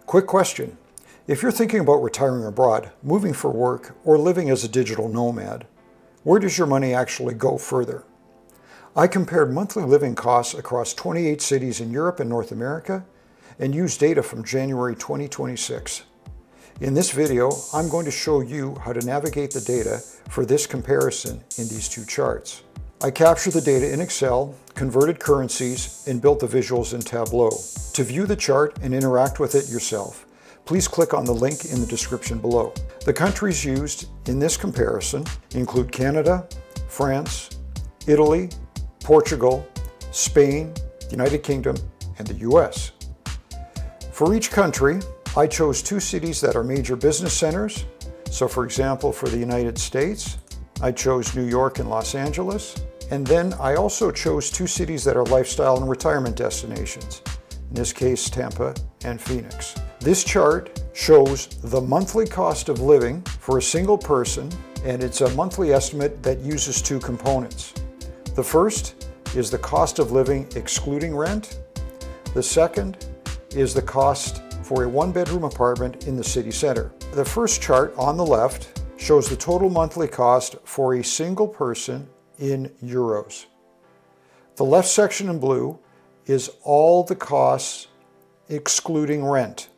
Quick question. If you're thinking about retiring abroad, moving for work, or living as a digital nomad, where does your money actually go further? I compared monthly living costs across 28 cities in Europe and North America and used data from January 2026. In this video, I'm going to show you how to navigate the data for this comparison in these two charts. I captured the data in Excel, converted currencies, and built the visuals in Tableau. To view the chart and interact with it yourself, please click on the link in the description below. The countries used in this comparison include Canada, France, Italy, Portugal, Spain, the United Kingdom, and the US. For each country, I chose two cities that are major business centers. So for example, for the United States, I chose New York and Los Angeles. And then I also chose two cities that are lifestyle and retirement destinations. In this case, Tampa and Phoenix. This chart shows the monthly cost of living for a single person, and it's a monthly estimate that uses two components. The first is the cost of living excluding rent. The second is the cost for a one-bedroom apartment in the city center. The first chart on the left shows the total monthly cost for a single person in euros. The left section in blue is all the costs excluding rent.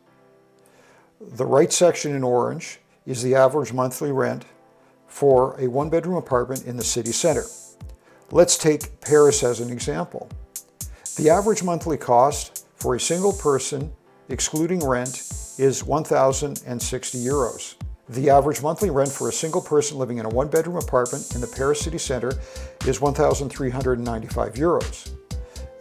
The right section in orange is the average monthly rent for a one-bedroom apartment in the city center. Let's take Paris as an example. The average monthly cost for a single person excluding rent is 1,060 euros. The average monthly rent for a single person living in a one-bedroom apartment in the Paris city center is 1,395 euros.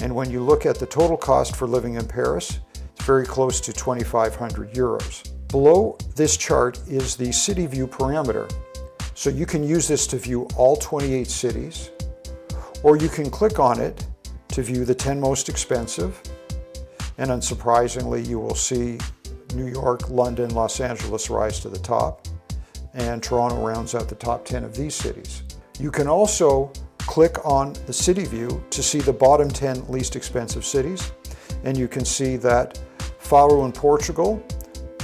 And when you look at the total cost for living in Paris, it's very close to 2,500 euros. Below this chart is the city view parameter. So you can use this to view all 28 cities, or you can click on it to view the 10 most expensive. And unsurprisingly, you will see New York, London, Los Angeles rise to the top, and Toronto rounds out the top 10 of these cities. You can also click on the city view to see the bottom 10 least expensive cities, and you can see that Faro in Portugal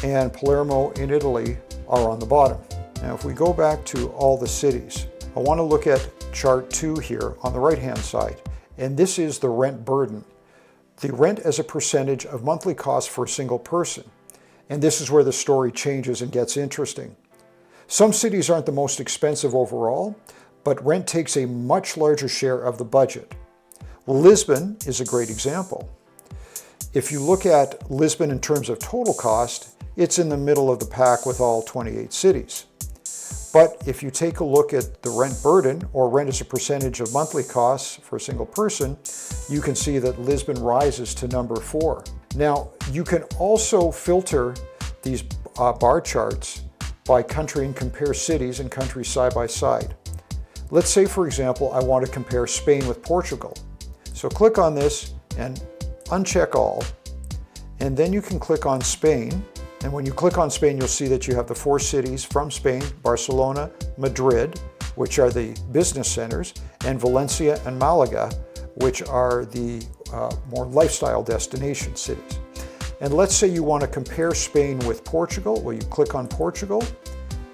and Palermo in Italy are on the bottom. Now, if we go back to all the cities, I want to look at chart 2 here on the right-hand side, and this is the rent burden. The rent as a percentage of monthly cost for a single person. And this is where the story changes and gets interesting. Some cities aren't the most expensive overall, but rent takes a much larger share of the budget. Lisbon is a great example. If you look at Lisbon in terms of total cost, it's in the middle of the pack with all 28 cities. But if you take a look at the rent burden, or rent as a percentage of monthly costs for a single person, you can see that Lisbon rises to number 4. Now, you can also filter these bar charts by country and compare cities and countries side by side. Let's say, for example, I want to compare Spain with Portugal. So click on this and uncheck all, and then you can click on Spain. And when you click on Spain, you'll see that you have the 4 cities from Spain: Barcelona, Madrid, which are the business centers, and Valencia and Malaga, which are the more lifestyle destination cities. And let's say you want to compare Spain with Portugal. Well, you click on Portugal,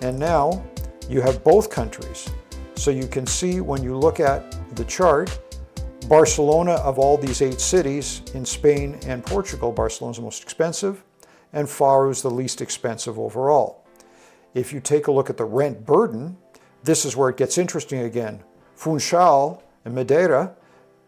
and now you have both countries. So you can see when you look at the chart, Barcelona, of all these 8 cities in Spain and Portugal, Barcelona's the most expensive, and Faro is the least expensive overall. If you take a look at the rent burden, this is where it gets interesting again. Funchal and Madeira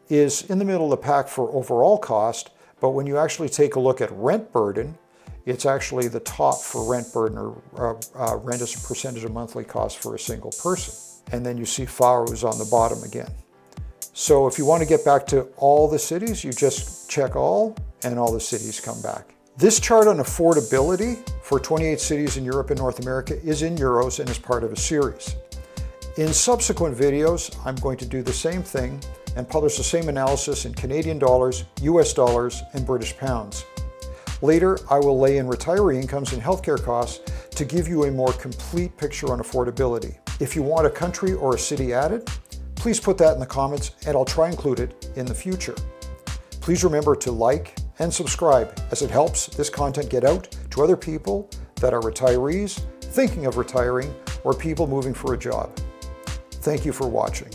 is in the middle of the pack for overall cost, but when you actually take a look at rent burden, it's actually the top for rent burden, or rent as a percentage of monthly cost for a single person. And then you see Faro is on the bottom again. So if you want to get back to all the cities, you just check all, and all the cities come back. This chart on affordability for 28 cities in Europe and North America is in euros and is part of a series. In subsequent videos, I'm going to do the same thing and publish the same analysis in Canadian dollars, US dollars, and British pounds. Later, I will lay in retiree incomes and healthcare costs to give you a more complete picture on affordability. If you want a country or a city added, please put that in the comments and I'll try and include it in the future. Please remember to like, and subscribe, as it helps this content get out to other people that are retirees, thinking of retiring, or people moving for a job. Thank you for watching.